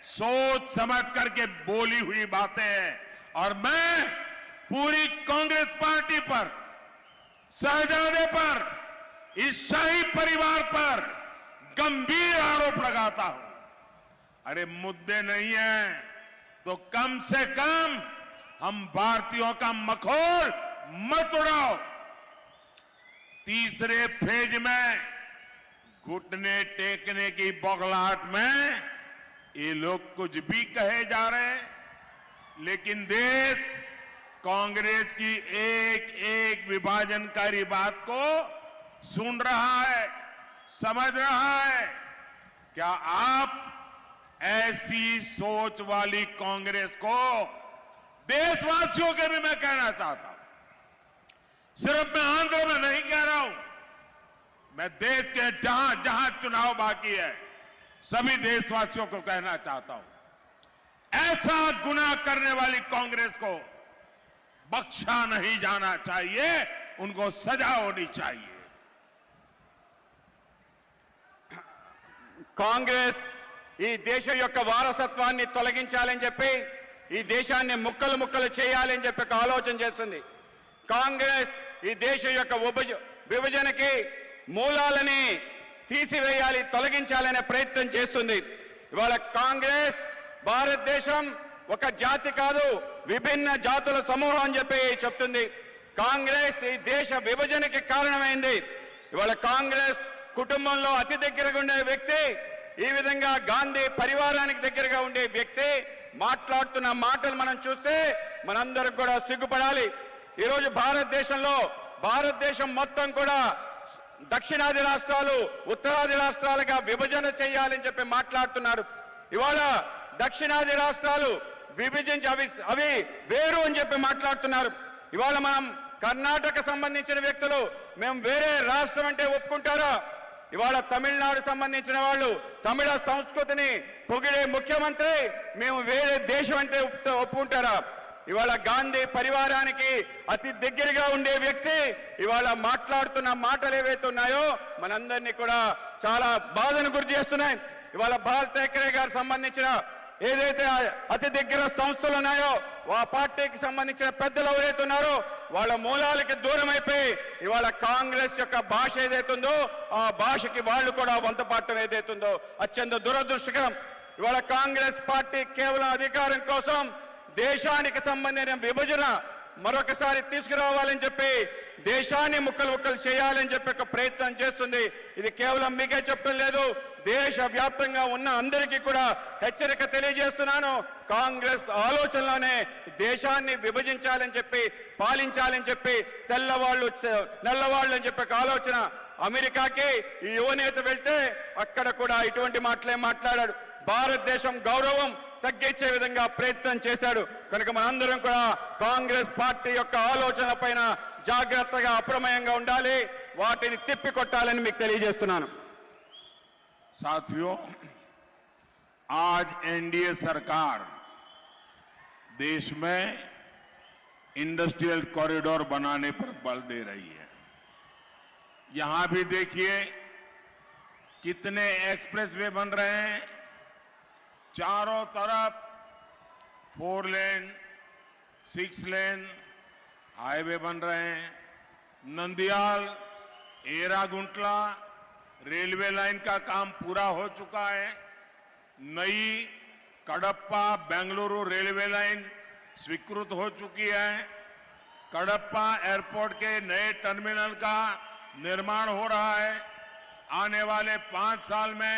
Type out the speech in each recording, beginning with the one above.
सोच समझ करके बोली हुई बातें हैं और मैं पूरी कांग्रेस पार्टी पर, शहजादे पर, इस शाही परिवार पर गंभीर आरोप लगाता हूं। अरे मुद्दे नहीं है तो कम से कम हम भारतीयों का मखौल मत उड़ाओ। तीसरे फेज में घुटने टेकने की बौखलाहट में ये लोग कुछ भी कहे जा रहे हैं, लेकिन देश कांग्रेस की एक एक विभाजनकारी बात को सुन रहा है, समझ रहा है। क्या आप ऐसी सोच वाली कांग्रेस को, देशवासियों के भी मैं कहना चाहता हूं, सिर्फ मैं आंध्र में नहीं कह रहा हूं, मैं देश के जहां जहां चुनाव बाकी है सभी देशवासियों को कहना चाहता हूं, ऐसा गुनाह करने वाली कांग्रेस को बख्शा नहीं जाना चाहिए, उनको सजा होनी चाहिए। కాంగ్రెస్ ఈ దేశం యొక్క వారసత్వాన్ని తొలగించాలని చెప్పి ఈ దేశాన్ని ముక్కలు ముక్కలు చేయాలని చెప్పి ఆలోచన చేస్తుంది. కాంగ్రెస్ ఈ దేశం యొక్క విభజనకి మూలాలని తీసివేయాలి, తొలగించాలనే ప్రయత్నం చేస్తుంది. ఇవాళ కాంగ్రెస్ భారతదేశం ఒక జాతి కాదు, విభిన్న జాతుల సమూహం అని చెప్పి చెప్తుంది. కాంగ్రెస్ ఈ దేశ విభజనకి కారణమైంది. ఇవాళ కాంగ్రెస్ కుటుంబంలో అతి దగ్గరగా ఉండే వ్యక్తి, ఈ విధంగా గాంధీ పరివారానికి దగ్గరగా ఉండే వ్యక్తి మాట్లాడుతున్న మాటలు మనం చూస్తే మనందరం కూడా సిగ్గుపడాలి. ఈరోజు భారతదేశం మొత్తం కూడా దక్షిణాది రాష్ట్రాలు ఉత్తరాది రాష్ట్రాలుగా విభజన చేయాలని చెప్పి మాట్లాడుతున్నారు. ఇవాళ దక్షిణాది రాష్ట్రాలు విభజించి అవి వేరు అని చెప్పి మాట్లాడుతున్నారు. ఇవాళ మనం కర్ణాటక సంబంధించిన వ్యక్తులు మేము వేరే రాష్ట్రం అంటే ఒప్పుకుంటారా? ఇవాళ తమిళనాడు సంబంధించిన వాళ్ళు తమిళ సంస్కృతిని పొగిడే ముఖ్యమంత్రి మేము వేరే దేశం అంటే ఒప్పుకుంటారా? ఇవాళ గాంధీ పరివారానికి అతి దగ్గరగా ఉండే వ్యక్తి ఇవాళ మాట్లాడుతున్న మాటలు ఏవైతే ఉన్నాయో మనందరినీ కూడా చాలా బాధను గురి చేస్తున్నాయి. ఇవాళ బాల్ ఠాక్రే గారు సంబంధించిన ఏదైతే అతి దగ్గర సంస్థలు ఉన్నాయో ఆ పార్టీకి సంబంధించిన పెద్దలు ఎవరైతే ఉన్నారో వాళ్ళ మూలాలకి దూరం అయిపోయి ఇవాళ కాంగ్రెస్ యొక్క భాష ఏదైతుందో ఆ భాషకి వాళ్ళు కూడా వంతపాఠం ఏదైతుందో అత్యంత దురదృష్టకరం. ఇవాళ కాంగ్రెస్ పార్టీ కేవలం అధికారం కోసం దేశానికి సంబంధించిన విభజన మరొకసారి తీసుకురావాలని చెప్పి దేశాన్ని ముక్కలు ముక్కలు చేయాలని చెప్పి ఒక ప్రయత్నం చేస్తుంది. ఇది కేవలం మీకే చెప్పడం లేదు, దేశవ్యాప్తంగా ఉన్న అందరికీ కూడా హెచ్చరిక తెలియజేస్తున్నాను. కాంగ్రెస్ ఆలోచనలోనే దేశాన్ని విభజించాలని చెప్పి, పాలించాలని చెప్పి, నల్లవాళ్ళు అని చెప్పి ఆలోచన. అమెరికాకి ఈ యువనేత వెళ్తే అక్కడ కూడా ఇటువంటి మాటలే మాట్లాడాడు. భారతదేశం గౌరవం తగ్గించే విధంగా ప్రయత్నం చేశాడు. కనుక మనందరం కూడా కాంగ్రెస్ పార్టీ యొక్క ఆలోచన పైన జాగ్రత్తగా అప్రమేయంగా ఉండాలి, వాటిని తిప్పికొట్టాలని మీకు తెలియజేస్తున్నాను. साथियों, आज एनडीए सरकार देश में इंडस्ट्रियल कॉरिडोर बनाने पर बल दे रही है। यहां भी देखिए कितने एक्सप्रेसवे बन रहे हैं, चारों तरफ 4 लेन 6 लेन हाईवे बन रहे हैं। नंदियाल एरागुंटला रेलवे लाइन का काम पूरा हो चुका है। नई कडप्पा बेंगलुरु रेलवे लाइन स्वीकृत हो चुकी है। कडप्पा एयरपोर्ट के नए टर्मिनल का निर्माण हो रहा है। आने वाले 5 साल में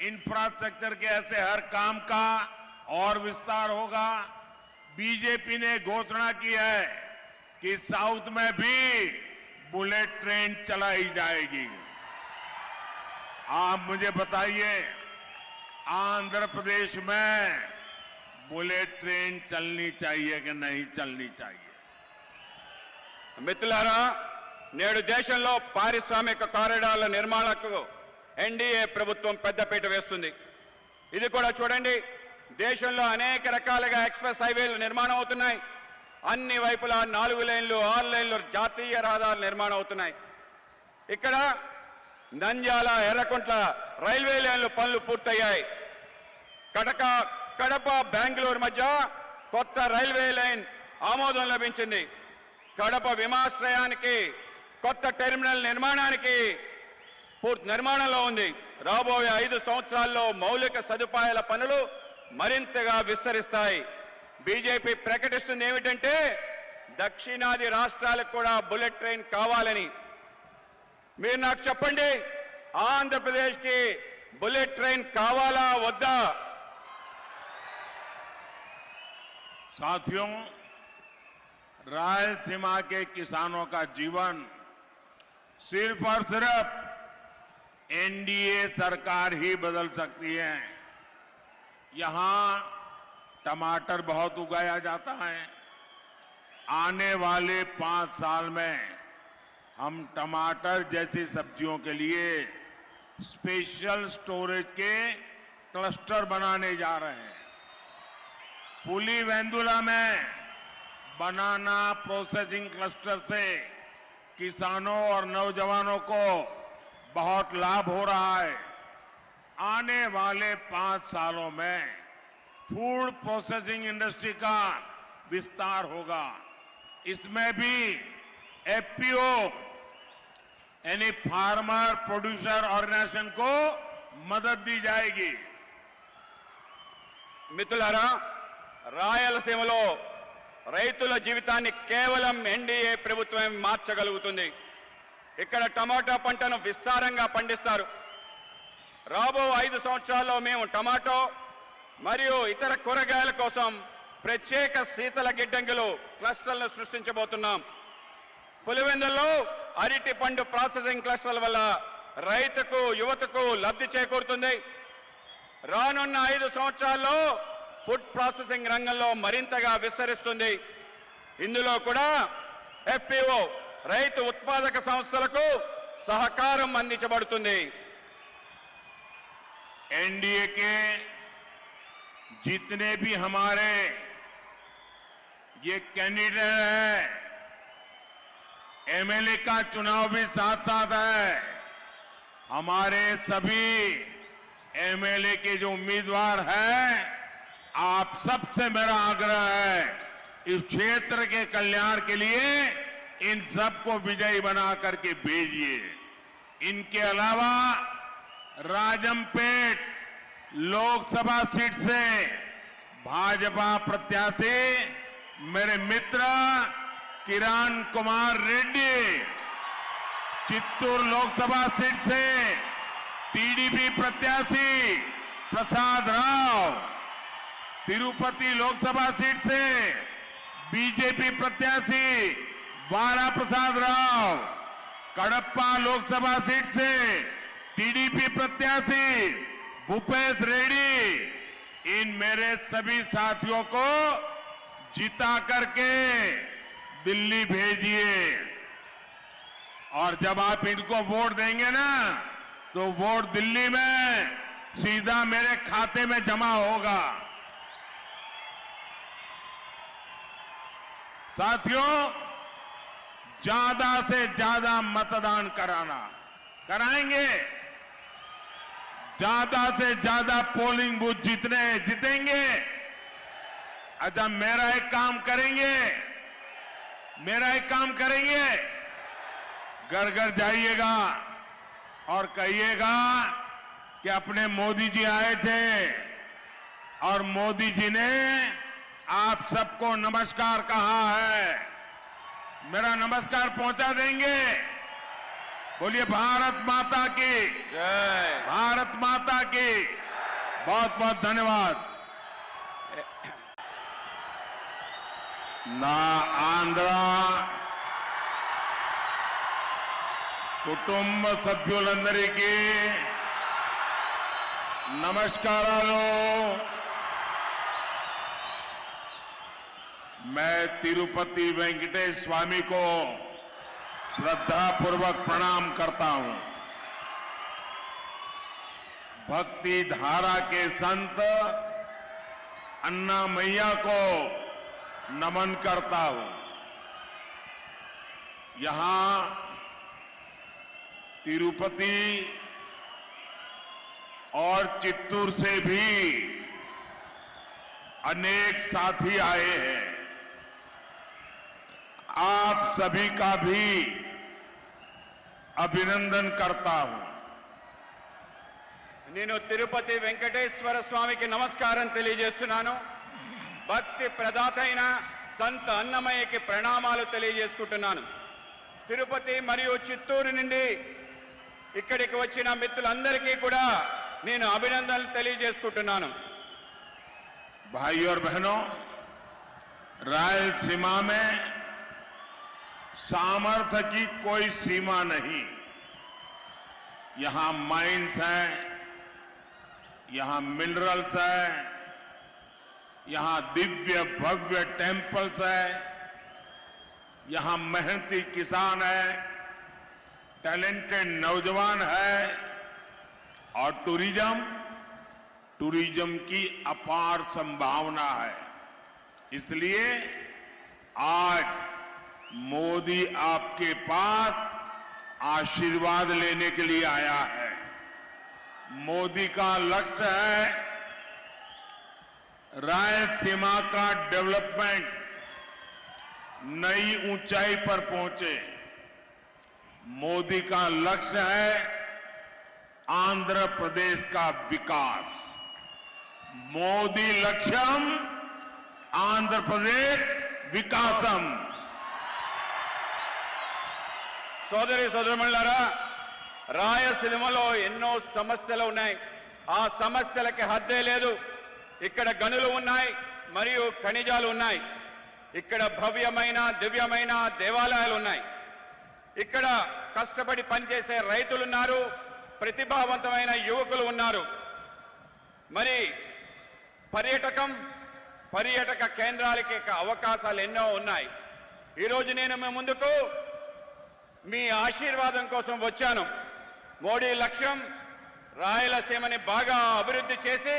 इंफ्रास्ट्रक्चर के ऐसे हर काम का और विस्तार होगा। बीजेपी ने घोषणा की है कि साउथ में भी बुलेट ट्रेन चलाई जाएगी। आप मुझे बताइए, आंध्र प्रदेश में बुलेट ट्रेन चलनी चाहिए कि नहीं चलनी चाहिए? మిత్రులారా, నేడు దేశంలో పారిశ్రామిక కారిడార్ల నిర్మాణకు ఎన్డీఏ ప్రభుత్వం పెద్దపీట వేస్తుంది. ఇది కూడా చూడండి, దేశంలో అనేక రకాలుగా ఎక్స్ప్రెస్ హైవేలు నిర్మాణం అవుతున్నాయి. అన్ని వైపులా 4 లేన్లు 6 లేన్లు జాతీయ రహదారులు నిర్మాణం అవుతున్నాయి. ఇక్కడ నంద్యాల ఎర్రకుంట్ల రైల్వే లైన్లు పనులు పూర్తయ్యాయి. కడప బెంగళూరు మధ్య కొత్త రైల్వే లైన్ ఆమోదం లభించింది. కడప విమానాశ్రయానికి కొత్త టెర్మినల్ నిర్మాణానికి పూర్తి నిర్మాణంలో ఉంది. రాబోయే 5 సంవత్సరాల్లో మౌలిక సదుపాయాల పనులు మరింతగా విస్తరిస్తాయి. బీజేపీ ప్రకటిస్తుంది ఏమిటంటే దక్షిణాది రాష్ట్రాలకు కూడా బుల్లెట్ ట్రైన్ కావాలని. మీరు నాకు చెప్పండి, ఆంధ్రప్రదేశ్కి బుల్లెట్ ట్రైన్ కావాలా వద్దా? साथियों, रायलसीमा के किसानों का जीवन सिर्फ और सिर्फ एनडीए सरकार ही बदल सकती है। यहां टमाटर बहुत उगाया जाता है। आने वाले 5 साल में हम टमाटर जैसी सब्जियों के लिए स्पेशल स्टोरेज के क्लस्टर बनाने जा रहे हैं। पुलिवेंदुला में बनाना प्रोसेसिंग क्लस्टर से किसानों और नौजवानों को बहुत लाभ हो रहा है। आने वाले 5 सालों में फूड प्रोसेसिंग इंडस्ट्री का विस्तार होगा। इसमें भी एफपीओ यानी फार्मर प्रोड्यूसर ऑर्गेनाइजेशन को मदद दी जाएगी। మిత్రులారా, రాయలసీమలో రైతుల జీవితాన్ని కేవలం ఎన్డీఏ ప్రభుత్వమే మార్చగలుగుతుంది. ఇక్కడ టమాటా పంటను విస్తారంగా పండిస్తారు. రాబో 5 సంవత్సరాల్లో మేము టమాటో మరియు ఇతర కూరగాయల కోసం ప్రత్యేక శీతల గిడ్డంగులు క్లస్టర్లను సృష్టించబోతున్నాం. పులివెందుల్లో అరటి పండు ప్రాసెసింగ్ క్లస్టర్ల వల్ల రైతుకు యువతకు లబ్ధి చేకూరుతుంది. రానున్న 5 సంవత్సరాల్లో ఫుడ్ ప్రాసెసింగ్ రంగంలో మరింతగా విస్తరిస్తుంది. ఇందులో కూడా ఎఫ్పిఓ రైతు ఉత్పాదక సంస్థలకు సహకారం అందించబడుతుంది. एनडीए के जितने भी हमारे ये कैंडिडेट है, एमएलए का चुनाव भी साथ साथ है। हमारे सभी एमएलए के जो उम्मीदवार हैं, आप सबसे मेरा आग्रह है, इस क्षेत्र के कल्याण के लिए इन सबको विजयी बना करके भेजिए। इनके अलावा राजमपेट लोकसभा सीट से भाजपा प्रत्याशी मेरे मित्र किरण कुमार रेड्डी, चित्तूर लोकसभा सीट से टीडीपी प्रत्याशी प्रसाद राव, तिरुपति लोकसभा सीट से बीजेपी प्रत्याशी वारा प्रसाद राव, कड़प्पा लोकसभा सीट से टीडीपी प्रत्याशी भूपेश रेड्डी, इन मेरे सभी साथियों को जिता करके दिल्ली भेजिए। और जब आप इनको वोट देंगे ना, तो वोट दिल्ली में सीधा मेरे खाते में जमा होगा। साथियों, ज्यादा से ज्यादा मतदान कराएंगे। ज्यादा से ज्यादा पोलिंग बूथ जीतेंगे। अच्छा, मेरा एक काम करेंगे, घर घर जाइएगा और कहिएगा कि अपने मोदी जी आए थे और मोदी जी ने आप सबको नमस्कार कहा है। मेरा नमस्कार पहुंचा देंगे। बोलिए भारत माता की जय। भारत माता की। बहुत बहुत धन्यवाद। నా ఆంధ్ర కుటుంబ సభ్యులందరికీ నమస్కారాలు। मैं तिरुपति वेंकटेश स्वामी को श्रद्धापूर्वक प्रणाम करता हूं। भक्ति धारा के संत अन्ना मैया को नमन करता हूं। यहां तिरुपति और चित्तूर से भी अनेक साथी आए हैं। आप सभी का भी अभिनंदन करता हूं। నేను తిరుపతి వెంకటేశ్వర స్వామికి నమస్కారం తెలియజేస్తున్నాను. భక్తి ప్రదాత అయిన సంత అన్నమయ్యకి ప్రణామాలు తెలియజేసుకుంటున్నాను. తిరుపతి మరియు చిత్తూరు నుండి ఇక్కడికి వచ్చిన మిత్రులందరికీ కూడా నేను అభినందనలు తెలియజేసుకుంటున్నాను. भाइयों और बहनों, रायलसीमा में सामर्थ्य की कोई सीमा नहीं। यहां माइंस हैं, यहां मिनरल्स है, यहां दिव्य भव्य टेम्पल्स है, यहां मेहनती किसान है, टैलेंटेड नौजवान है और टूरिज्म की अपार संभावना है। इसलिए आज मोदी आपके पास आशीर्वाद लेने के लिए आया है। मोदी का लक्ष्य है रायलसीमा का डेवलपमेंट नई ऊंचाई पर पहुंचे। मोदी का लक्ष्य है आंध्र प्रदेश का विकास। मोदी लक्ष्यम आंध्र प्रदेश विकासम। సోదరి సోదరులారా, రాయలసీమలో ఎన్నో సమస్యలు ఉన్నాయి. ఆ సమస్యలకి హద్దే లేదు. ఇక్కడ గనులు ఉన్నాయి మరియు ఖనిజాలు ఉన్నాయి. ఇక్కడ భవ్యమైన దివ్యమైన దేవాలయాలు ఉన్నాయి. ఇక్కడ కష్టపడి పనిచేసే రైతులు ఉన్నారు. ప్రతిభావంతమైన యువకులు ఉన్నారు. మరి పర్యాటక కేంద్రాలకి అవకాశాలు ఎన్నో ఉన్నాయి. ఈరోజు నేను మీ ముందుకు మీ ఆశీర్వాదం కోసం వచ్చాను. మోడీ లక్ష్యం రాయలసీమని బాగా అభివృద్ధి చేసి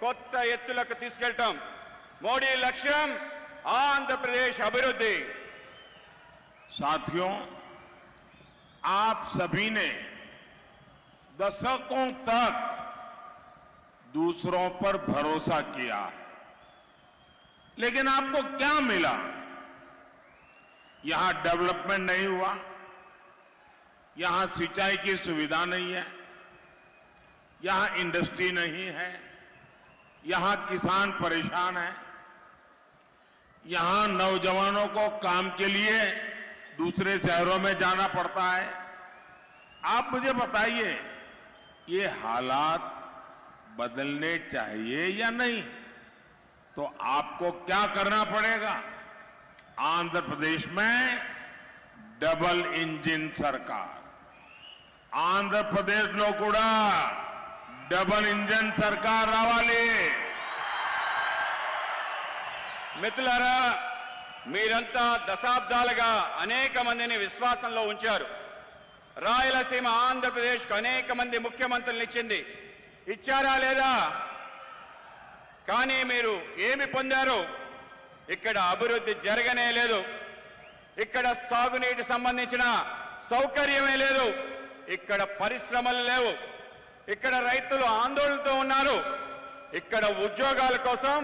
కొత్త ఎత్తులకు తీసుకెళ్ళటం. మోడీ లక్ష్యం ఆంధ్రప్రదేశ్ అభివృద్ధి. साथियों, आप सभी ने दशकों तक दूसरों पर भरोसा किया, लेकिन आपको क्या मिला? यहां डेवलपमेंट नहीं हुआ, यहां सिंचाई की सुविधा नहीं है, यहां इंडस्ट्री नहीं है, यहां किसान परेशान है, यहां नौजवानों को काम के लिए दूसरे शहरों में जाना पड़ता है। आप मुझे बताइए, ये हालात बदलने चाहिए या नहीं? तो आपको क्या करना पड़ेगा? आंध्र प्रदेश में डबल इंजन सरकार, आंध्र प्रदेश లో కూడా డబల్ ఇంజన్ సర్కార్ రావాలి. మిత్రులారా, మీరంతా దశాబ్దాలుగా అనేక మందిని విశ్వాసంలో ఉంచారు. రాయలసీమ ఆంధ్రప్రదేశ్కు అనేక మంది ముఖ్యమంత్రులను ఇచ్చారా లేదా? కానీ మీరు ఏమి పొందారు? ఇక్కడ అభివృద్ధి జరగనే లేదు. ఇక్కడ సాగునీటి సంబంధించిన సౌకర్యమే లేదు. ఇక్కడ పరిశ్రమలు లేవు. ఇక్కడ రైతులు ఆందోళనతో ఉన్నారు. ఇక్కడ ఉద్యోగాల కోసం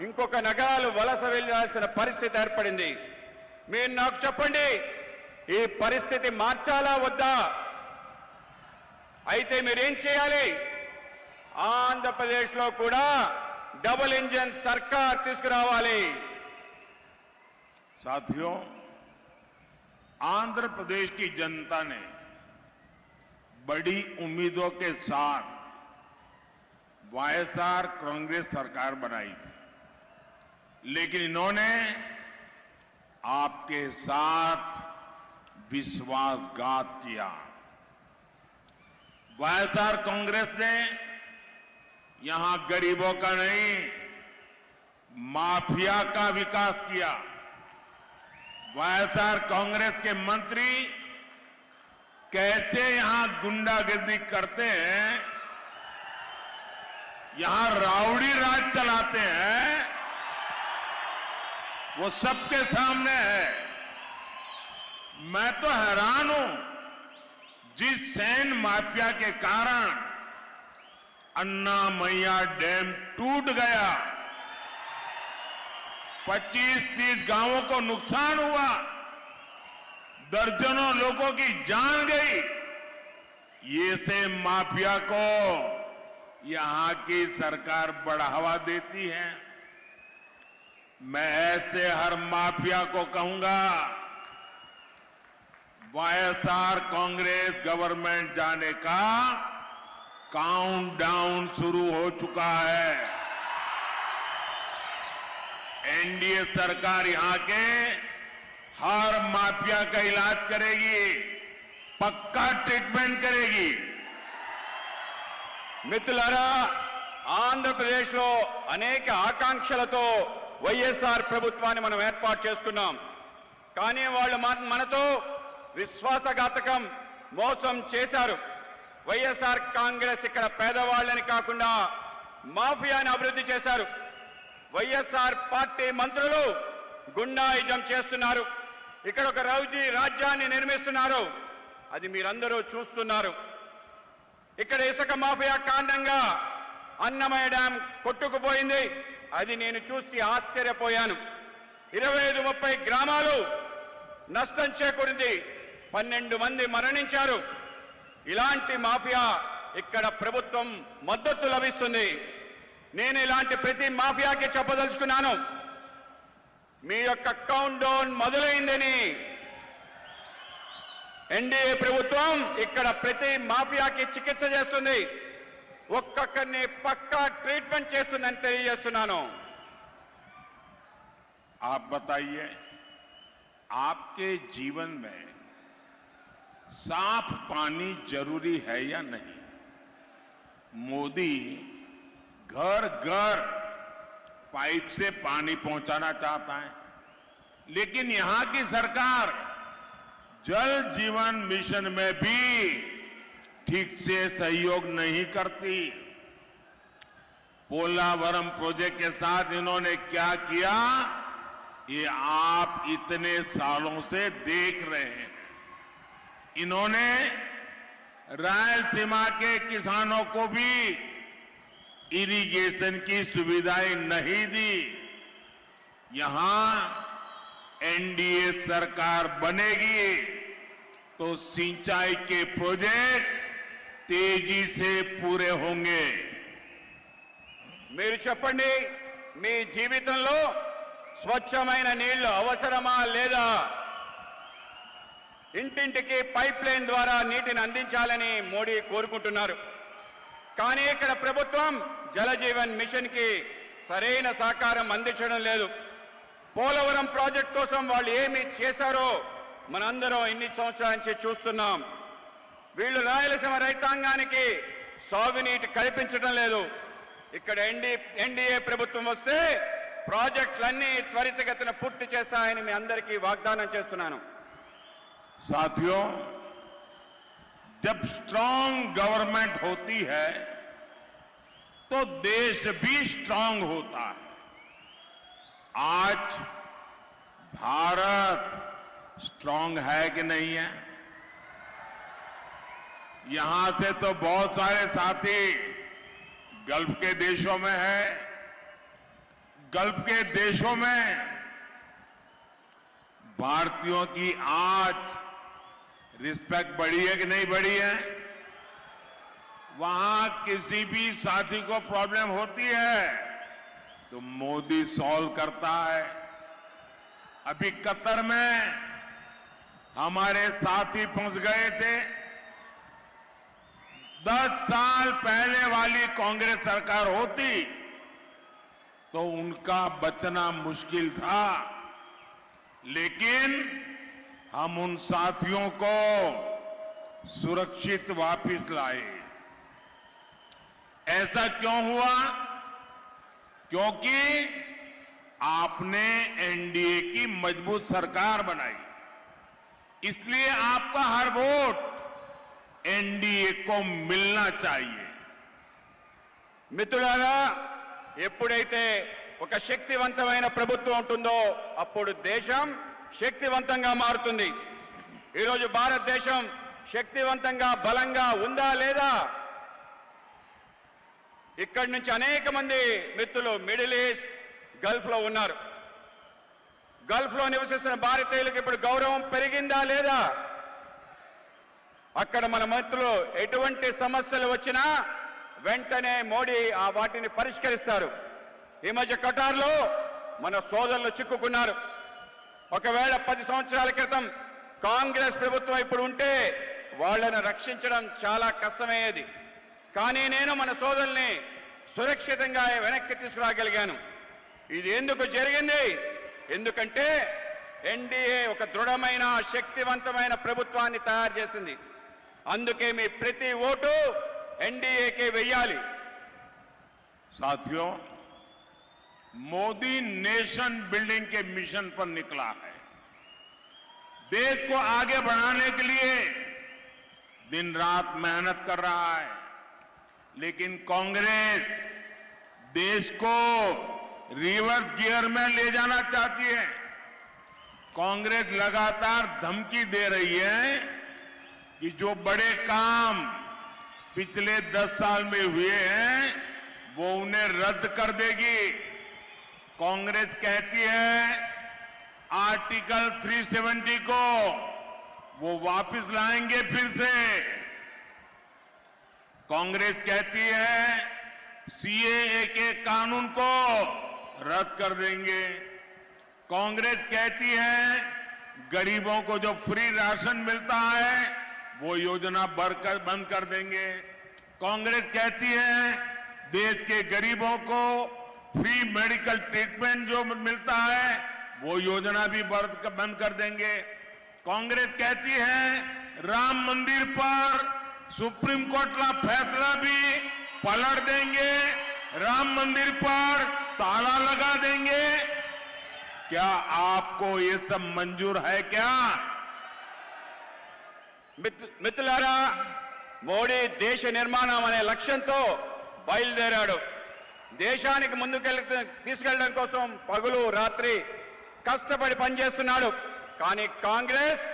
ఇంకొక నగరాలు వలస వెళ్లాల్సిన పరిస్థితి ఏర్పడింది. మీరు నాకు చెప్పండి, ఈ పరిస్థితి మార్చాలా వద్దా? అయితే మీరేం చేయాలి? ఆంధ్రప్రదేశ్లో కూడా डबल इंजन सरकार తీసుకురావాలి. साथियों, आंध्र प्रदेश की जनता ने बड़ी उम्मीदों के साथ वाईएसआर कांग्रेस सरकार बनाई थी, लेकिन इन्होंने आपके साथ विश्वासघात किया। वाईएसआर कांग्रेस ने यहां गरीबों का नहीं, माफिया का विकास किया। वाईएसआर कांग्रेस के मंत्री कैसे यहां गुंडागर्दी करते हैं, यहां राउडी राज चलाते हैं, वो सबके सामने है। मैं तो हैरान हूं, जिस सैन माफिया के कारण अन्नामैया डैम टूट गया, 25-30 गांवों को नुकसान हुआ, दर्जनों लोगों की जान गई। ये से माफिया को यहां की सरकार बढ़ावा देती है। मैं ऐसे हर माफिया को कहूंगा, वाईएसआर कांग्रेस गवर्नमेंट जाने का काउंटडाउन शुरू हो चुका है। एनडीए सरकार यहां के हर माफिया का इलाज करेगी, पक्का ट्रीटमेंट करेगी। మిత్రులారా, ఆంధ్రప్రదేశ్లో అనేక ఆకాంక్షలతో వైఎస్ఆర్ ప్రభుత్వాన్ని మనం ఏర్పాటు చేసుకున్నాం. కానీ వాళ్ళు మనతో విశ్వాసఘాతకం మోసం చేశారు. వైఎస్ఆర్ కాంగ్రెస్ ఇక్కడ పేదవాళ్ళని కాకుండా మాఫియాని అభివృద్ధి చేశారు. వైఎస్ఆర్ పార్టీ మంత్రులు గుండాయిజం చేస్తున్నారు. ఇక్కడ ఒక రౌడీ రాజ్యాన్ని నిర్మిస్తున్నారు. అది మీరందరూ చూస్తున్నారు. ఇక్కడ ఇసుక మాఫియా కారణంగా అన్నమయ్య డ్యాం కొట్టుకుపోయింది. అది నేను చూసి ఆశ్చర్యపోయాను. 25-30 గ్రామాలు నష్టం చేకూరింది. 12 మంది మరణించారు. ఇలాంటి మాఫియా ఇక్కడ ప్రభుత్వం మద్దతు లభిస్తుంది. నేను ఇలాంటి ప్రతి మాఫియాకి చెప్పదలుచుకున్నాను, మీ యొక్క కౌంట్ డౌన్ మొదలైందని. ఎన్డీఏ ప్రభుత్వం ఇక్కడ ప్రతి మాఫియాకి చికిత్స చేస్తుంది, ఒక్కొక్కరిని పక్కా ట్రీట్మెంట్ చేస్తుందని తెలియజేస్తున్నాను. आप बताइए, आपके जीवन में साफ पानी जरूरी है या नहीं? मोदी घर घर पाइप से पानी पहुंचाना चाहता है, लेकिन यहां की सरकार जल जीवन मिशन में भी ठीक से सहयोग नहीं करती। पोलावरम प्रोजेक्ट के साथ इन्होंने क्या किया, ये आप इतने सालों से देख रहे हैं। इन्होंने रायलसीमा के किसानों को भी इरिगेशन की सुविधाएं नहीं दी। यहां एनडीए सरकार बनेगी तो सिंचाई के प्रोजेक्ट तेजी से पूरे होंगे। మీరు చెప్పండి, మీ జీవితంలో స్వచ్ఛమైన నీళ్లు అవసరమా లేదా? ఇంటింటికి పైప్ లైన్ ద్వారా నీటిని అందించాలని మోడీ కోరుకుంటున్నారు. కానీ ఇక్కడ ప్రభుత్వం జలజీవన్ మిషన్ కి సరైన సహకారం అందించడం లేదు. పోలవరం ప్రాజెక్ట్ కోసం వాళ్ళు ఏమి చేశారో మనందరం ఇన్ని సంవత్సరాల నుంచి చూస్తున్నాం. వీళ్ళు రాయలసీమ రైతాంగానికి సాగునీటి కల్పించడం లేదు. ఇక్కడ ఎన్డీఏ ప్రభుత్వం వస్తే ప్రాజెక్టులన్నీ త్వరితగతిన పూర్తి చేస్తాయని మీ అందరికీ వాగ్దానం చేస్తున్నాను. साथियों, जब स्ट्रांग गवर्नमेंट होती है तो देश भी स्ट्रांग होता है। आज भारत स्ट्रांग है कि नहीं है? यहां से तो बहुत सारे साथी गल्फ के देशों में है। गल्फ के देशों में भारतीयों की आज रिस्पेक्ट बढ़ी है कि नहीं बढ़ी है? वहां किसी भी साथी को प्रॉब्लम होती है तो मोदी सॉल्व करता है। अभी कतर में हमारे साथी फंस गए थे। 10 साल पहले वाली कांग्रेस सरकार होती तो उनका बचना मुश्किल था, लेकिन हम उन साथियों को सुरक्षित वापस लाए। ऐसा क्यों हुआ? क्योंकि आपने एनडीए की मजबूत सरकार बनाई, इसलिए आपका हर वोट एनडीए को मिलना चाहिए। మిత్రులారా, ఎప్పుడైతే ఒక శక్తివంతమైన ప్రభుత్వం ఉంటుందో అప్పుడు దేశం శక్తివంతంగా మారుతుంది. ఈరోజు భారతదేశం శక్తివంతంగా బలంగా ఉందా లేదా? ఇక్కడి నుంచి అనేక మంది మిత్రులు మిడిల్ ఈస్ట్ గల్ఫ్ లో ఉన్నారు. గల్ఫ్ లో నివసిస్తున్న భారతీయులకు ఇప్పుడు గౌరవం పెరిగిందా లేదా? అక్కడ మన మంత్రులు ఎటువంటి సమస్యలు వచ్చినా వెంటనే మోడీ ఆ వాటిని పరిష్కరిస్తారు. ఈ మధ్య కటార్లో మన సోదరులు చిక్కుకున్నారు. ఒకవేళ 10 సంవత్సరాల క్రితం కాంగ్రెస్ ప్రభుత్వం ఇప్పుడు ఉంటే వాళ్ళను రక్షించడం చాలా కష్టమయ్యేది. కానీ నేను మన సోదరుల్ని సురక్షితంగా వెనక్కి తీసుకురాగలిగాను. ఇది ఎందుకు జరిగింది? ఎందుకంటే ఎన్డీఏ ఒక దృఢమైన శక్తివంతమైన ప్రభుత్వాన్ని తయారు చేసింది. అందుకే మీ ప్రతి ఓటు ఎన్డీఏకే వెయ్యాలి. साथियों, मोदी नेशन बिल्डिंग के मिशन पर निकला है। देश को आगे बढ़ाने के लिए दिन रात मेहनत कर रहा है, लेकिन कांग्रेस देश को रिवर्स गियर में ले जाना चाहती है। कांग्रेस लगातार धमकी दे रही है कि जो बड़े काम पिछले 10 साल में हुए हैं वो उन्हें रद्द कर देगी। कांग्रेस कहती है आर्टिकल 370 को वो वापस लाएंगे फिर से। कांग्रेस कहती है सीएए के कानून को रद्द कर देंगे। कांग्रेस कहती है गरीबों को जो फ्री राशन मिलता है वो योजना बंद कर देंगे। कांग्रेस कहती है देश के गरीबों को फ्री मेडिकल ट्रीटमेंट जो मिलता है वो योजना भी बंद कर देंगे। कांग्रेस कहती है राम मंदिर पर सुप्रीम कोर्ट का फैसला भी पलट देंगे, राम मंदिर पर ताला लगा देंगे। क्या आपको ये सब मंजूर है क्या? మిత్రులారా, మోడీ దేశ నిర్మాణం అనే లక్ష్యంతో బయలుదేరాడు. దేశానికి తీసుకెళ్లడం కోసం పగలు రాత్రి కష్టపడి పనిచేస్తున్నాడు. కానీ కాంగ్రెస్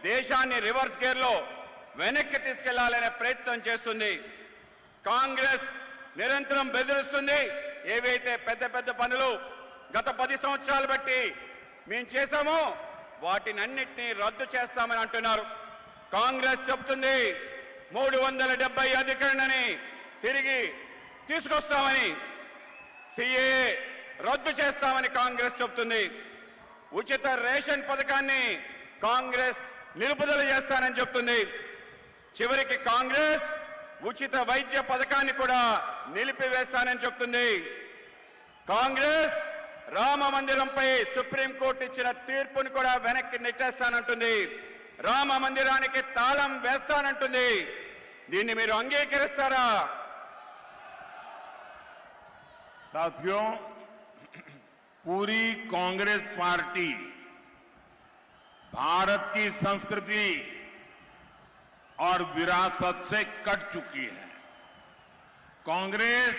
దేశాన్ని రివర్స్ గేర్ లో వెనక్కి తీసుకెళ్లాలనే ప్రయత్నం చేస్తుంది. కాంగ్రెస్ నిరంతరం బెదిరిస్తుంది. ఏవైతే పెద్ద పెద్ద పనులు గత 10 సంవత్సరాలు బట్టి మేము చేశామో వాటిని అన్నిటినీ రద్దు చేస్తామని అంటున్నారు. కాంగ్రెస్ చెప్తుంది 370 అధికరణని తిరిగి తీసుకొస్తామని, సిఏఏ రద్దు చేస్తామని కాంగ్రెస్ చెప్తుంది. ఉచిత రేషన్ పథకాన్ని కాంగ్రెస్ నిలుపుదల చేస్తానని చెప్తుంది. చివరికి కాంగ్రెస్ ఉచిత వైద్య పథకాన్ని కూడా నిలిపివేస్తానని చెప్తుంది. కాంగ్రెస్ రామ మందిరంపై సుప్రీంకోర్టు ఇచ్చిన తీర్పును కూడా వెనక్కి నెట్టేస్తానంటుంది. రామ మందిరానికి తాళం వేస్తానంటుంది. దీన్ని మీరు అంగీకరిస్తారా? साथियों, पूरी कांग्रेस पार्टी भारत की संस्कृति और विरासत से कट चुकी है। कांग्रेस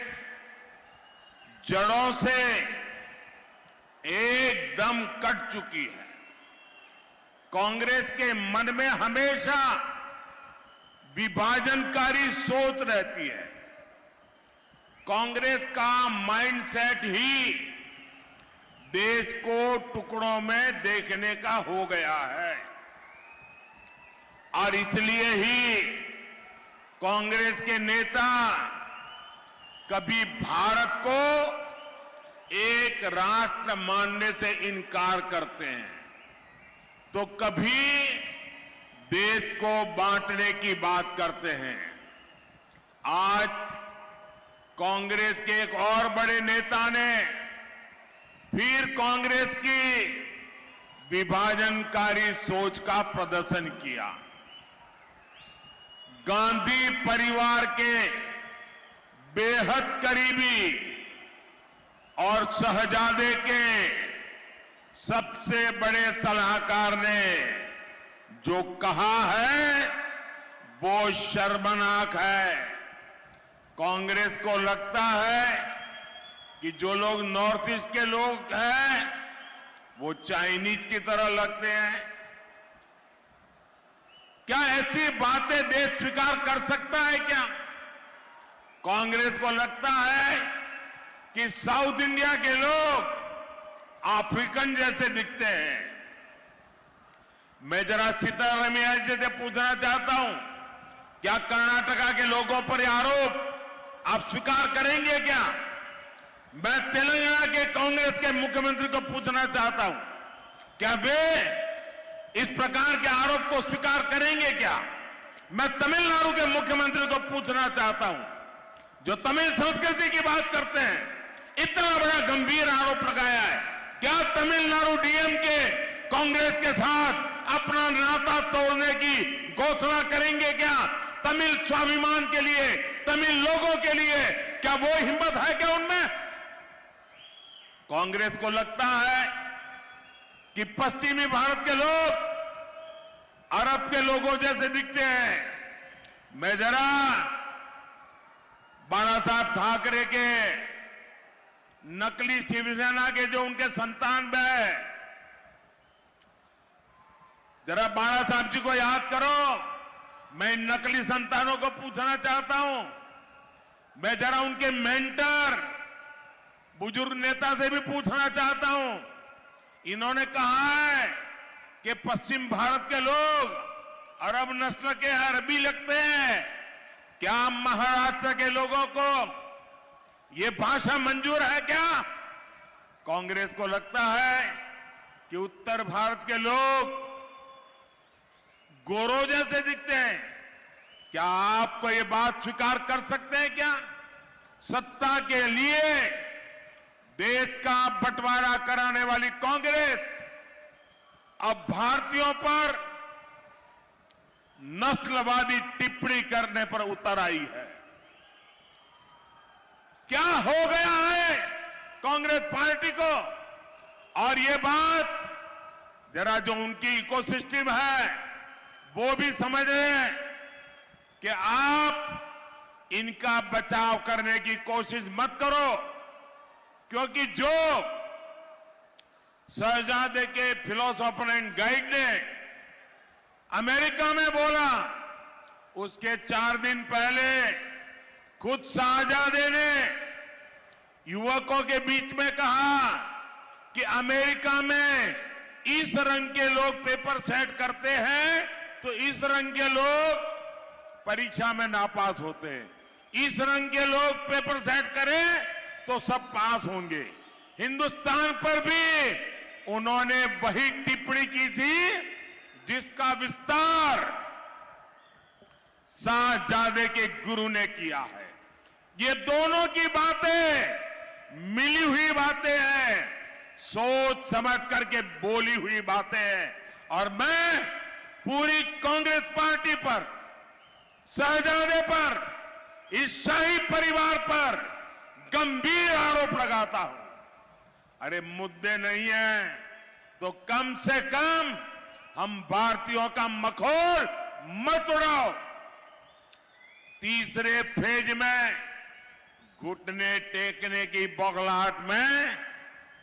जड़ों से एकदम कट चुकी है। कांग्रेस के मन में हमेशा विभाजनकारी सोच रहती है। कांग्रेस का माइंडसेट ही देश को टुकड़ों में देखने का हो गया है और इसलिए ही कांग्रेस के नेता कभी भारत को एक राष्ट्र मानने से इनकार करते हैं तो कभी देश को बांटने की बात करते हैं। आज कांग्रेस के एक और बड़े नेता ने फिर कांग्रेस की विभाजनकारी सोच का प्रदर्शन किया। गांधी परिवार के बेहद करीबी और शहजादे के सबसे बड़े सलाहकार ने जो कहा है वो शर्मनाक है। कांग्रेस को लगता है कि जो लोग नॉर्थ ईस्ट के लोग हैं वो चाइनीज की तरह लगते हैं। क्या ऐसी बातें देश स्वीकार कर सकता है क्या? कांग्रेस को लगता है कि साउथ इंडिया के लोग अफ्रीकन जैसे दिखते हैं। मैं जरा सीतारमैया जी से पूछना चाहता हूं, क्या कर्नाटका के लोगों पर यह आरोप आप स्वीकार करेंगे क्या? मैं तेलंगाना के कांग्रेस के मुख्यमंत्री को पूछना चाहता हूं, क्या वे इस प्रकार के आरोप को स्वीकार करेंगे क्या? मैं तमिलनाडु के मुख्यमंत्री को पूछना चाहता हूं, जो तमिल संस्कृति की बात करते हैं, इतना बड़ा गंभीर आरोप लगाया है, क्या तमिलनाडु डीएम के कांग्रेस के साथ अपना नाता तोड़ने की घोषणा करेंगे क्या? तमिल स्वाभिमान के लिए, तमिल लोगों के लिए क्या वो हिम्मत है क्या उनमें? कांग्रेस को लगता है कि पश्चिमी भारत के लोग अरब के लोगों जैसे दिखते हैं। मैं जरा बाला साहब ठाकरे के नकली शिवसेना के जो उनके संतान है, जरा बाला साहब जी को याद करो। मैं इन नकली संतानों को पूछना चाहता हूं, मैं जरा उनके मेंटर बुजुर्ग नेता से भी पूछना चाहता हूं। इन्होंने कहा है कि पश्चिम भारत के लोग अरब नस्ल के अरबी लगते हैं। क्या महाराष्ट्र के लोगों को ये भाषा मंजूर है क्या? कांग्रेस को लगता है कि उत्तर भारत के लोग गोरों जैसे दिखते हैं। क्या आपको ये बात स्वीकार कर सकते हैं क्या? सत्ता के लिए देश का बंटवारा कराने वाली कांग्रेस अब भारतीयों पर नस्लवादी टिप्पणी करने पर उतर आई है। क्या हो गया है कांग्रेस पार्टी को? और ये बात जरा जो उनकी इकोसिस्टम है वो भी समझ रहे हैं कि आप इनका बचाव करने की कोशिश मत करो, क्योंकि जो शहजादे के फिलोसोफर एंड गाइड ने अमेरिका में बोला, उसके 4 दिन पहले खुद शहजादे ने युवकों के बीच में कहा कि अमेरिका में इस रंग के लोग पेपर सेट करते हैं तो इस रंग के लोग परीक्षा में नापास होते हैं, इस रंग के लोग पेपर सेट करें तो सब पास होंगे। हिंदुस्तान पर भी उन्होंने वही टिप्पणी की थी जिसका विस्तार शाहजादे के गुरु ने किया है। ये दोनों की बातें मिली हुई बातें हैं, सोच समझ करके बोली हुई बातें हैं। और मैं पूरी कांग्रेस पार्टी पर, शहजादे पर, इस शाही परिवार पर गंभीर आरोप लगाता हूं। अरे मुद्दे नहीं है तो कम से कम हम भारतीयों का मखौल मत उड़ाओ। तीसरे फेज में घुटने टेकने की बौखलाहट में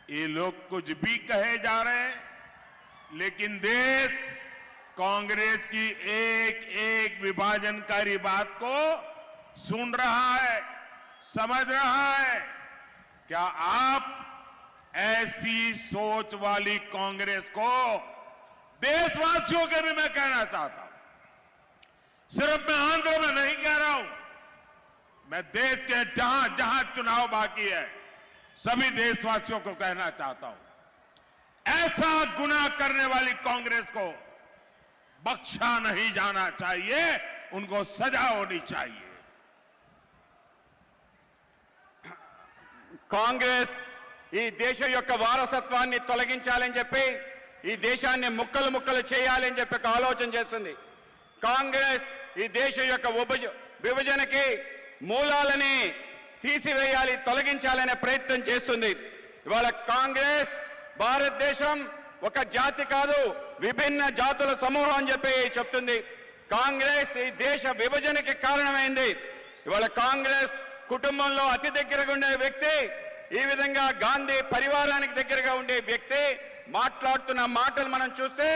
ये लोग कुछ भी कहे जा रहे हैं, लेकिन देश कांग्रेस की एक एक विभाजनकारी बात को सुन रहा है, समझ रहा है। क्या आप ऐसी सोच वाली कांग्रेस को, देशवासियों के भी मैं कहना चाहता हूं, सिर्फ मैं आंध्र में नहीं कह रहा हूं, मैं देश के जहां जहां चुनाव बाकी है सभी देशवासियों को कहना चाहता हूं, ऐसा गुनाह करने वाली कांग्रेस को बख्शा नहीं जाना चाहिए, उनको सजा होनी चाहिए। కాంగ్రెస్ ఈ దేశం యొక్క వారసత్వాన్ని తొలగించాలని చెప్పి ఈ దేశాన్ని ముక్కలు ముక్కలు చేయాలని చెప్పి ఒక ఆలోచన చేస్తుంది. కాంగ్రెస్ ఈ దేశం యొక్క విభజనకి మూలాలని తీసివేయాలి, తొలగించాలనే ప్రయత్నం చేస్తుంది. ఇవాళ కాంగ్రెస్ భారతదేశం ఒక జాతి కాదు, విభిన్న జాతుల సమూహం అని చెప్పి చెప్తుంది. కాంగ్రెస్ ఈ దేశ విభజనకి కారణమైంది. ఇవాళ కాంగ్రెస్ కుటుంబంలో అతి దగ్గరగా ఉండే వ్యక్తి, ఈ విధంగా గాంధీ పరివారానికి దగ్గరగా ఉండే వ్యక్తి మాట్లాడుతున్న మాటలు మనం చూస్తే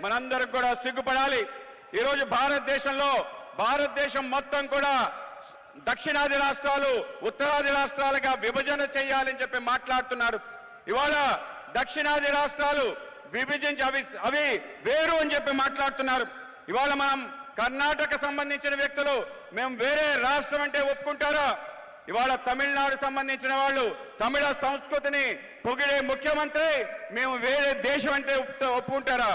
మనందరికి కూడా సిగ్గుపడాలి. ఈరోజు భారతదేశం మొత్తం కూడా దక్షిణాది రాష్ట్రాలు ఉత్తరాది రాష్ట్రాలుగా విభజన చేయాలని చెప్పి మాట్లాడుతున్నారు. ఇవాళ దక్షిణాది రాష్ట్రాలు విభజించి అవి వేరు అని చెప్పి మాట్లాడుతున్నారు. ఇవాళ మనం కర్ణాటక సంబంధించిన వ్యక్తులు మేము వేరే రాష్ట్రం అంటే ఒప్పుకుంటారా? ఇవాళ తమిళనాడు సంబంధించిన వాళ్ళు తమిళ సంస్కృతిని పొగిడే ముఖ్యమంత్రి మేము వేరే దేశం అంటే ఒప్పుకుంటారా?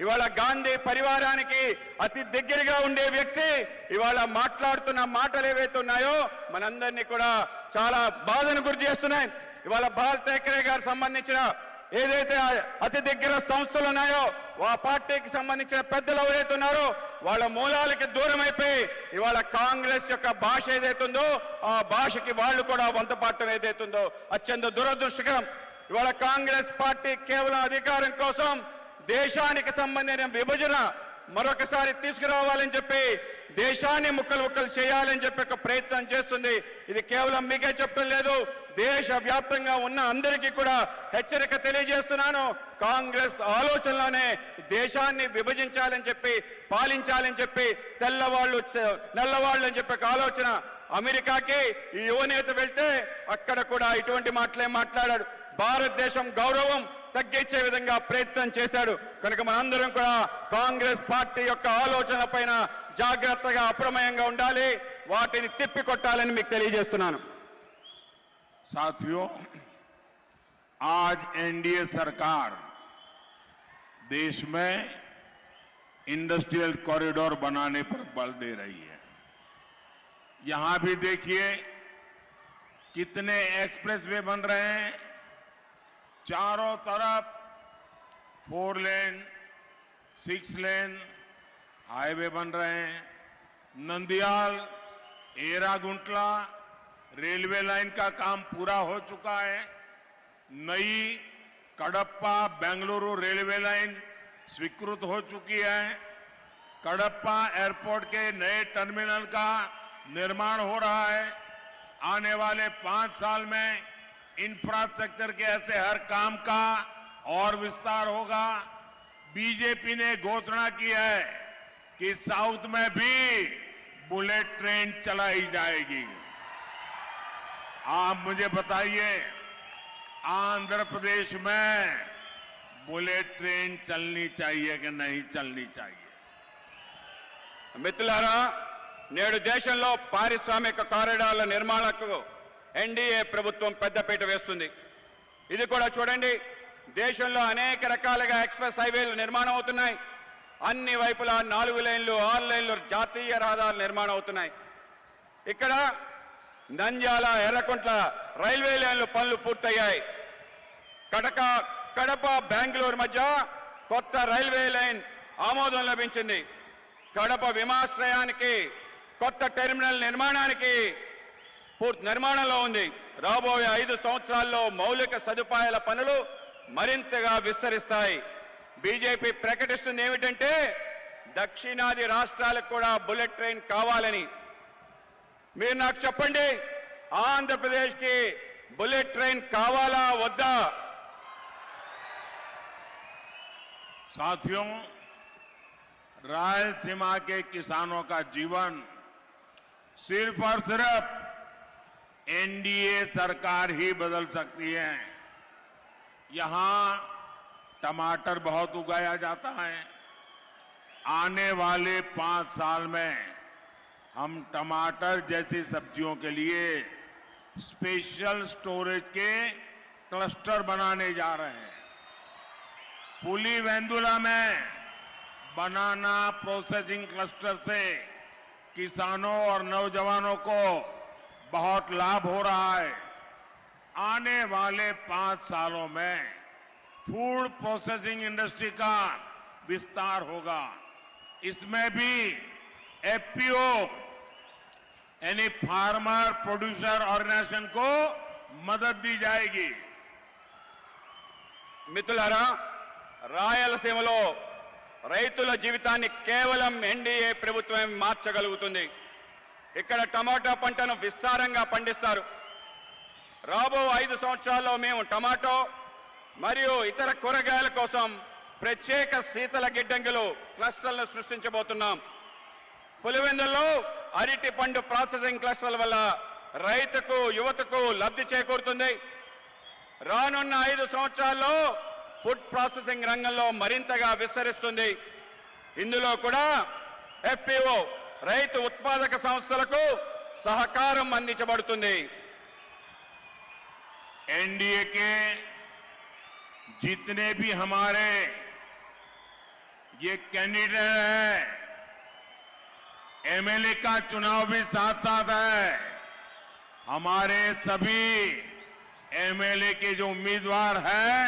ఇవాళ గాంధీ పరివారానికి అతి దగ్గరగా ఉండే వ్యక్తి ఇవాళ మాట్లాడుతున్న మాటలు ఏవైతే ఉన్నాయో మనందరినీ కూడా చాలా బాధను గురి చేస్తున్నాయి. ఇవాళ బాల్ ఠాక్రే గారు సంబంధించిన ఏదైతే అతి దగ్గర సంస్థలు ఉన్నాయో ఆ పార్టీకి సంబంధించిన పెద్దలు ఎవరైతే ఉన్నారో వాళ్ళ మూలాలకి దూరం అయిపోయి ఇవాళ కాంగ్రెస్ యొక్క భాష ఏదైతుందో ఆ భాషకి వాళ్ళు కూడా వంతపాఠం ఏదైతుందో అత్యంత దురదృష్టకరం. ఇవాళ కాంగ్రెస్ పార్టీ కేవలం అధికారం కోసం దేశానికి సంబంధించిన విభజన మరొకసారి తీసుకురావాలని చెప్పి దేశాన్ని ముక్కలు చేయాలని చెప్పి ఒక ప్రయత్నం చేస్తుంది. ఇది కేవలం మీకే చెప్పడం లేదు, దేశవ్యాప్తంగా ఉన్న అందరికీ కూడా హెచ్చరిక తెలియజేస్తున్నాను. కాంగ్రెస్ ఆలోచనలోనే దేశాన్ని విభజించాలని చెప్పి పాలించాలని చెప్పి నల్లవాళ్ళు అని చెప్పి ఒక ఆలోచన. అమెరికాకి ఈ యువనేత వెళ్తే అక్కడ కూడా ఇటువంటి మాటలే మాట్లాడాడు. భారతదేశం గౌరవం తగ్గించే విధంగా ప్రయత్నం చేశాడు. కనుక మనందరం కూడా కాంగ్రెస్ పార్టీ యొక్క ఆలోచన పైన జాగ్రత్తగా అప్రమేయంగా ఉండాలి, వాటిని తిప్పికొట్టాలని మీకు తెలియజేస్తున్నాను. साथियों, आज एनडीए सरकार देश में इंडस्ट्रियल कॉरिडोर बनाने पर बल दे रही है. यहां भी देखिए कितने एक्सप्रेसवे बन रहे हैं, चारों तरफ 4 लेन 6 लेन हाईवे बन रहे हैं. नंदियाल एरागुंटला रेलवे लाइन का काम पूरा हो चुका है. नई कडप्पा बेंगलुरु रेलवे लाइन स्वीकृत हो चुकी है. कडप्पा एयरपोर्ट के नए टर्मिनल का निर्माण हो रहा है. आने वाले 5 साल में इंफ्रास्ट्रक्चर के ऐसे हर काम का और विस्तार होगा. बीजेपी ने घोषणा की है कि साउथ में भी बुलेट ट्रेन चलाई जाएगी. आप मुझे बताइए, आंध्र प्रदेश में बुलेट ट्रेन चलनी चाहिए कि नहीं चलनी चाहिए? మిత్రులారా, నేడు దేశంలో పారిశ్రామిక కారిడార్ల నిర్మాణకు ఎన్డీఏ ప్రభుత్వం పెద్దపీట వేస్తుంది. ఇది కూడా చూడండి, దేశంలో అనేక రకాలుగా ఎక్స్ప్రెస్ హైవేలు నిర్మాణం అవుతున్నాయి. అన్ని వైపులా 4 లేన్లు 6 లేన్లు జాతీయ రహదారులు నిర్మాణం అవుతున్నాయి. ఇక్కడ నంద్యాల ఎర్రకుంట్ల రైల్వే లైన్లు పనులు పూర్తయ్యాయి. కడప బెంగళూరు మధ్య కొత్త రైల్వే లైన్ ఆమోదం లభించింది. కడప విమానాశ్రయానికి కొత్త టెర్మినల్ నిర్మాణంలో ఉంది. రాబోయే 5 సంవత్సరాల్లో మౌలిక సదుపాయాల పనులు మరింతగా విస్తరిస్తాయి. బీజేపీ ప్రకటిస్తుంది ఏమిటంటే దక్షిణాది రాష్ట్రాలకు కూడా బుల్లెట్ ట్రైన్ కావాలని. మీరు నాకు చెప్పండి, ఆంధ్రప్రదేశ్కి బుల్లెట్ ట్రైన్ కావాలా వద్దా? साथियों, रायलसीमा के किसानों का जीवन सिर्फ और सिर्फ एनडीए सरकार ही बदल सकती है. यहां टमाटर बहुत उगाया जाता है. आने वाले 5 साल में हम टमाटर जैसी सब्जियों के लिए स्पेशल स्टोरेज के क्लस्टर बनाने जा रहे हैं. पुलिवेंदुला में बनाना प्रोसेसिंग क्लस्टर से किसानों और नौजवानों को बहुत लाभ हो रहा है. आने वाले 5 सालों में फूड प्रोसेसिंग इंडस्ट्री का विस्तार होगा. इसमें भी एफपीओ यानी फार्मर प्रोड्यूसर ऑर्गेनाइजेशन को मदद दी जाएगी. మిత్రులారా, రాయలసీమలో రైతుల జీవితాన్ని కేవలం ఎన్డీఏ ప్రభుత్వమే మార్చగలుగుతుంది. ఇక్కడ టమాటా పంటను విస్తారంగా పండిస్తారు. రాబో 5 సంవత్సరాల్లో మేము టమాటో మరియు ఇతర కూరగాయల కోసం ప్రత్యేక శీతల గిడ్డంగులు క్లస్టర్లను సృష్టించబోతున్నాం. పులివెందుల్లో అరటి పండు ప్రాసెసింగ్ క్లస్టర్ల వల్ల రైతుకు యువతకు లబ్ధి చేకూరుతుంది. రానున్న 5 సంవత్సరాల్లో ఫుడ్ ప్రాసెసింగ్ రంగంలో మరింతగా విస్తరిస్తుంది. ఇందులో కూడా FPO రైతు ఉత్పాదక సంస్థలకు सहकारम अंदिंचबడుతుంది. एनडीए के जितने भी हमारे ये कैंडिडेट है, एमएलए का चुनाव भी साथ साथ है. हमारे सभी एमएलए के जो उम्मीदवार हैं,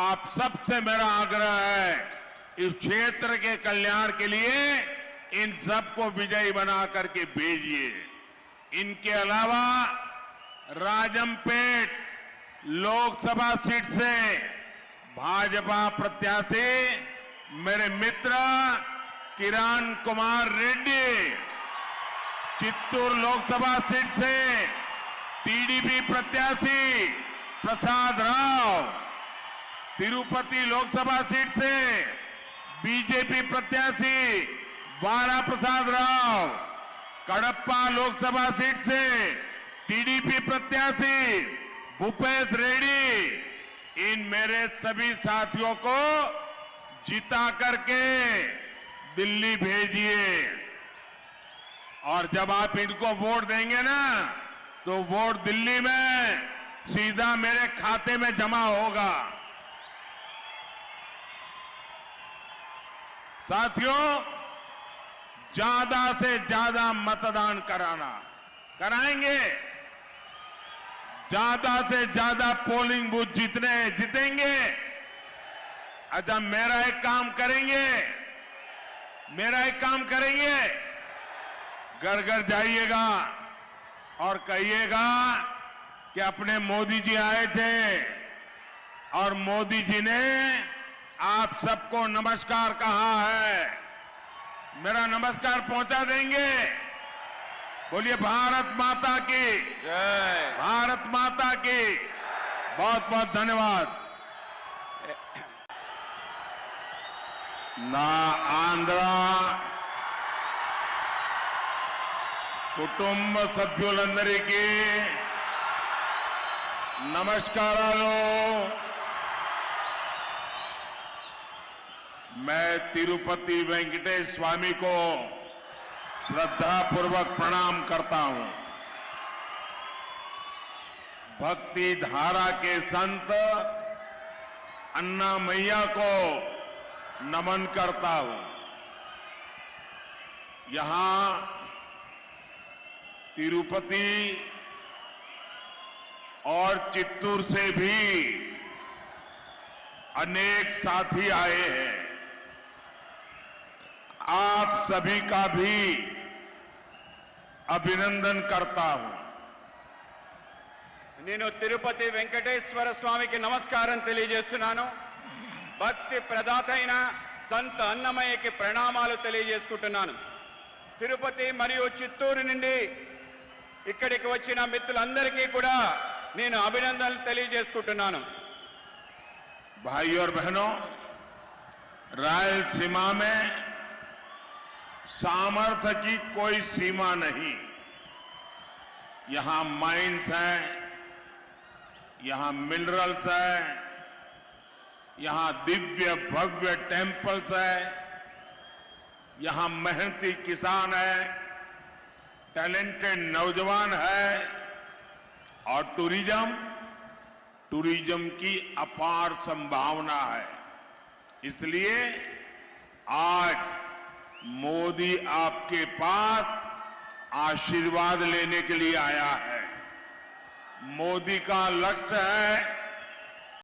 आप सबसे मेरा आग्रह है, इस क्षेत्र के कल्याण के लिए इन सबको विजयी बना करके भेजिए. इनके अलावा राजमपेट लोकसभा सीट से भाजपा प्रत्याशी मेरे मित्र किरण कुमार रेड्डी, चित्तूर लोकसभा सीट से टीडीपी प्रत्याशी प्रसाद राव, तिरुपति लोकसभा सीट से बीजेपी प्रत्याशी वारा प्रसाद राव, कड़प्पा लोकसभा सीट से टीडीपी प्रत्याशी भूपेश रेड्डी, इन मेरे सभी साथियों को जिता करके दिल्ली भेजिए. और जब आप इनको वोट देंगे ना, तो वोट दिल्ली में सीधा मेरे खाते में जमा होगा. साथियों, ज्यादा से ज्यादा मतदान कराएंगे. ज्यादा से ज्यादा पोलिंग बूथ जीतेंगे. अच्छा, मेरा एक काम करेंगे, घर घर जाइएगा और कहिएगा कि अपने मोदी जी आए थे और मोदी जी ने आप सबको नमस्कार कहा है. मेरा नमस्कार पहुंचा देंगे. बोलिए भारत माता की जय. भारत माता की. बहुत बहुत धन्यवाद. నా ఆంధ్ర కుటుంబ సభ్యులందరికీ నమస్కారాలు. मैं तिरुपति वेंकटेश स्वामी को श्रद्धापूर्वक प्रणाम करता हूं. भक्ति धारा के संत अन्ना मैया को नमन करता हूं. यहां तिरुपति और चित्तूर से भी अनेक साथी आए हैं. आप सभी का भी अभिनंदन करता हूं. నేను తిరుపతి వెంకటేశ్వర స్వామికి నమస్కారం తెలియజేస్తున్నాను. భక్తి ప్రదాత అయిన సంత అన్నమయ్యకి ప్రణామాలు తెలియజేసుకుంటున్నాను. తిరుపతి మరియు చిత్తూరు నుండి ఇక్కడికి వచ్చిన మిత్రులందరికీ కూడా నేను అభినందనలు తెలియజేసుకుంటున్నాను. भाई और बहनों, रायलसीमा में सामर्थ्य की कोई सीमा नहीं. यहां माइंस हैं, यहां मिनरल्स हैं, यहां दिव्य भव्य टेम्पल्स है, यहां मेहनती किसान है, टैलेंटेड नौजवान है और टूरिज्म की अपार संभावना है. इसलिए आज मोदी आपके पास आशीर्वाद लेने के लिए आया है. मोदी का लक्ष्य है